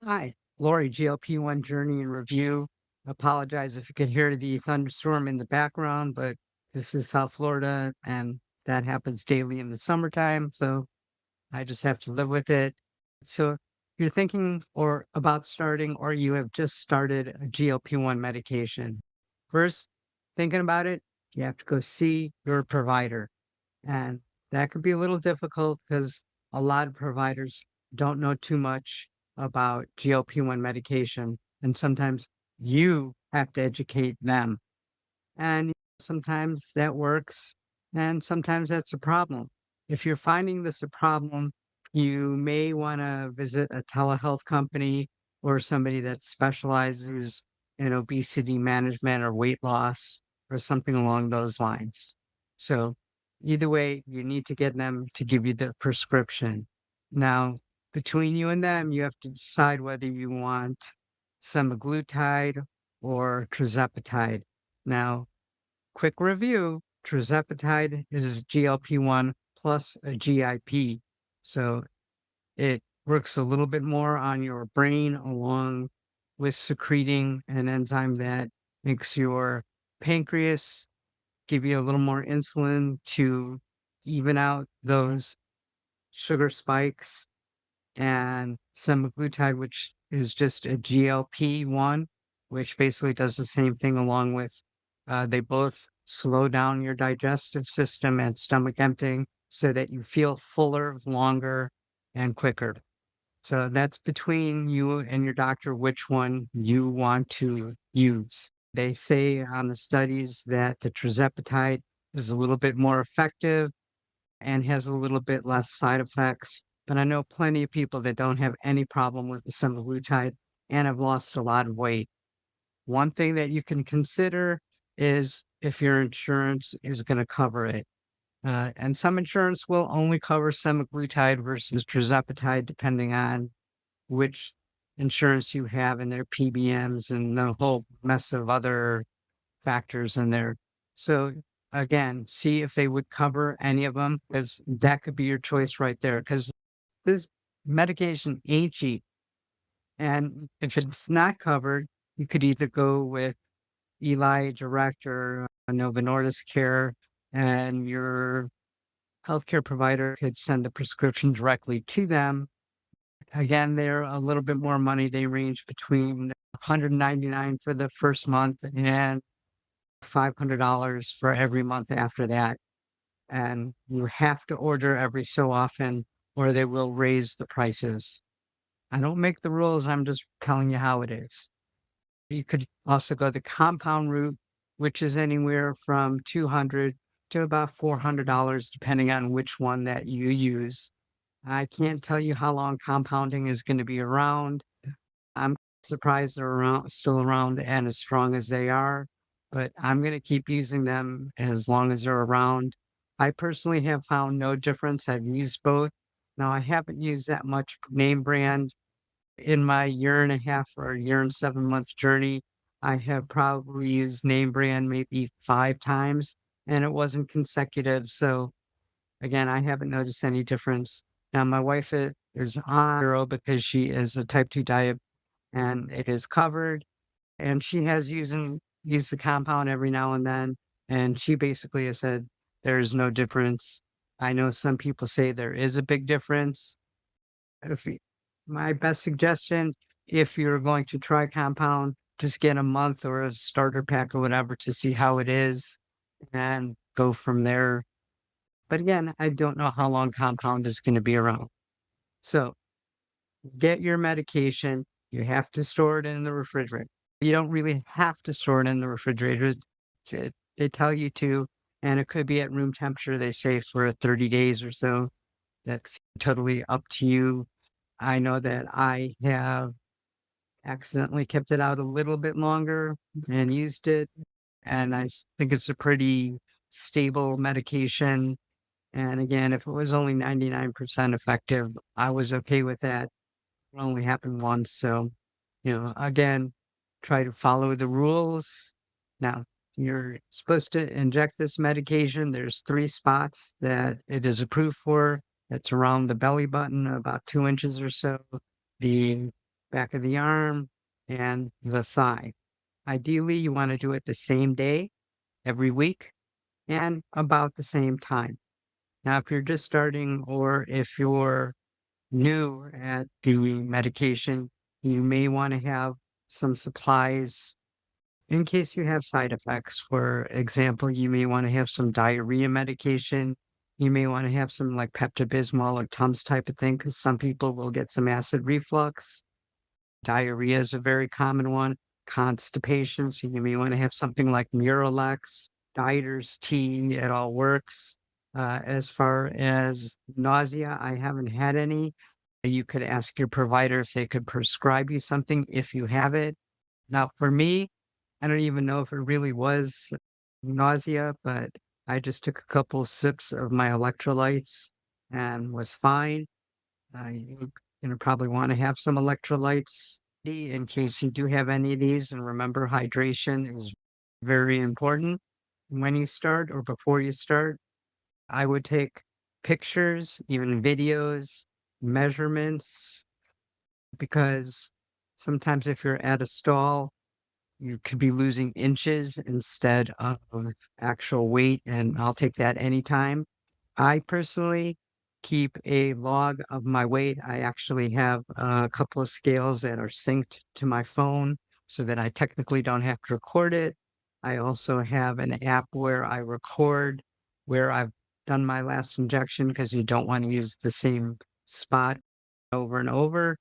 Hi, Lori, GLP-1 Journey and Review. Apologize if you could hear the thunderstorm in the background, but this is South Florida and that happens daily in the summertime, so I just have to live with it. So if you're thinking or about starting or you have just started a GLP-1 medication. First, thinking about it, you have to go see your provider. And that could be a little difficult because a lot of providers don't know too much about GLP-1 medication. And sometimes you have to educate them. And sometimes that works, and sometimes that's a problem. If you're finding this a problem, you may want to visit a telehealth company or somebody that specializes in obesity management or weight loss or something along those lines. So, either way, you need to get them to give you the prescription. Now, between you and them, you have to decide whether you want semaglutide or tirzepatide. Now, quick review, tirzepatide is GLP-1 plus a GIP. So it works a little bit more on your brain along with secreting an enzyme that makes your pancreas give you a little more insulin to even out those sugar spikes, and semaglutide, which is just a GLP-1, which basically does the same thing along with, they both slow down your digestive system and stomach emptying so that you feel fuller, longer, and quicker. So that's between you and your doctor which one you want to use. They say on the studies that the tirzepatide is a little bit more effective and has a little bit less side effects. But I know plenty of people that don't have any problem with the semaglutide and have lost a lot of weight. One thing that you can consider is if your insurance is going to cover it. And some insurance will only cover semaglutide versus tirzepatide, depending on which insurance you have and their PBMs and the whole mess of other factors in there. So again, see if they would cover any of them, because that could be your choice right there. Because this medication ain't cheap, and if it's not covered, you could either go with Eli Direct or Novo Nordisk Care, and your healthcare provider could send a prescription directly to them. Again, they're a little bit more money. They range between $199 for the first month and $500 for every month after that. And you have to order every so often or they will raise the prices. I don't make the rules, I'm just telling you how it is. You could also go the compound route, which is anywhere from $200 to about $400, depending on which one that you use. I can't tell you how long compounding is going to be around. I'm surprised they're still around and as strong as they are, but I'm going to keep using them as long as they're around. I personally have found no difference. I've used both. Now, I haven't used that much name brand in my year and a half or year and 7 month journey. I have probably used name brand maybe 5 times, and it wasn't consecutive. So again, I haven't noticed any difference. Now, my wife is on zero because she is a type 2 diabetic and it is covered. And she has used the compound every now and then. And she basically has said there's no difference. I know some people say there is a big difference. If you, my best suggestion, if you're going to try compound, just get a month or a starter pack or whatever to see how it is and go from there. But again, I don't know how long compound is going to be around. So get your medication. You have to store it in the refrigerator. You don't really have to store it in the refrigerator. They tell you to, and it could be at room temperature, they say, for 30 days or so. That's totally up to you. I know that I have accidentally kept it out a little bit longer and used it, and think it's a pretty stable medication. And again, if it was only 99% effective, I was okay with that. It only happened once. So, again, try to follow the rules. Now, you're supposed to inject this medication. There's 3 spots that it is approved for. It's around the belly button, about 2 inches or so, the back of the arm, and the thigh. Ideally, you want to do it the same day every week and about the same time. Now, if you're just starting or if you're new at doing medication, you may want to have some supplies in case you have side effects. For example, you may want to have some diarrhea medication. You may want to have some like Pepto-Bismol or Tums type of thing because some people will get some acid reflux. Diarrhea is a very common one. Constipation, so you may want to have something like Miralax, Dieter's tea, it all works. As far as nausea, I haven't had any. You could ask your provider if they could prescribe you something if you have it. Now, for me, I don't even know if it really was nausea, but I just took a couple sips of my electrolytes and was fine. You're probably want to have some electrolytes in case you do have any of these. And remember, hydration is very important when you start or before you start. I would take pictures, even videos, measurements, because sometimes if you're at a stall, you could be losing inches instead of actual weight, and I'll take that anytime. I personally keep a log of my weight. I actually have a couple of scales that are synced to my phone so that I technically don't have to record it. I also have an app where I record where I've done my last injection because you don't want to use the same spot over and over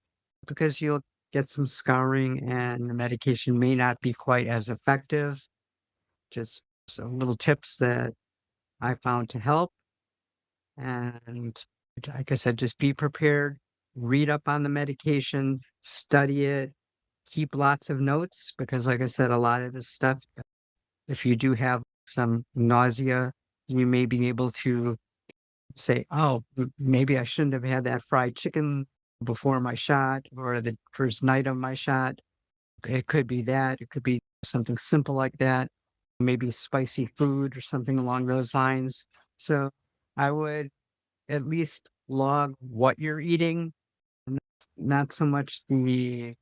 because you'll get some scarring and the medication may not be quite as effective. Just some little tips that I found to help. And like I said, just be prepared, read up on the medication, study it, keep lots of notes because, like I said, a lot of this stuff, if you do have some nausea, you may be able to say, oh, maybe I shouldn't have had that fried chicken before my shot or the first night of my shot. It could be that. It could be something simple like that, maybe spicy food or something along those lines. So I would at least log what you're eating, not so much the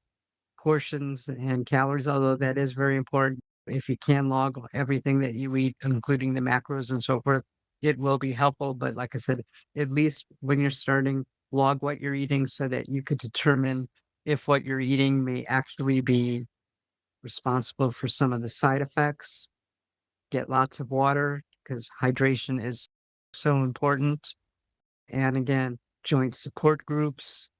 portions and calories, although that is very important. If you can log everything that you eat, including the macros and so forth, it will be helpful. But like I said, at least when you're starting, log what you're eating so that you could determine if what you're eating may actually be responsible for some of the side effects. Get lots of water because hydration is so important. And again, joint support groups,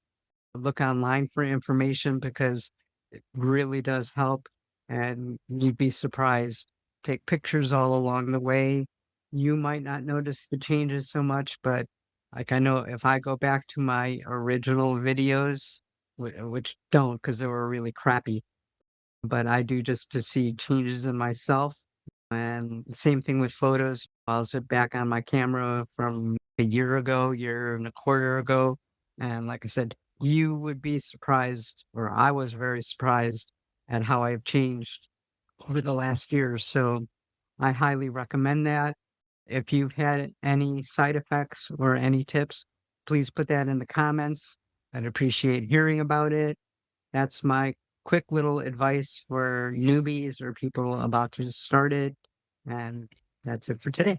look online for information because it really does help. And you'd be surprised. Take pictures all along the way. You might not notice the changes so much, but like I know if I go back to my original videos, which don't because they were really crappy, but I do just to see changes in myself. And same thing with photos. I'll sit back on my camera from a year ago, year and a quarter ago. And like I said, you would be surprised, or I was very surprised at how I've changed over the last year. So I highly recommend that. If you've had any side effects or any tips, please put that in the comments. I'd appreciate hearing about it. That's my quick little advice for newbies or people about to start it. And that's it for today.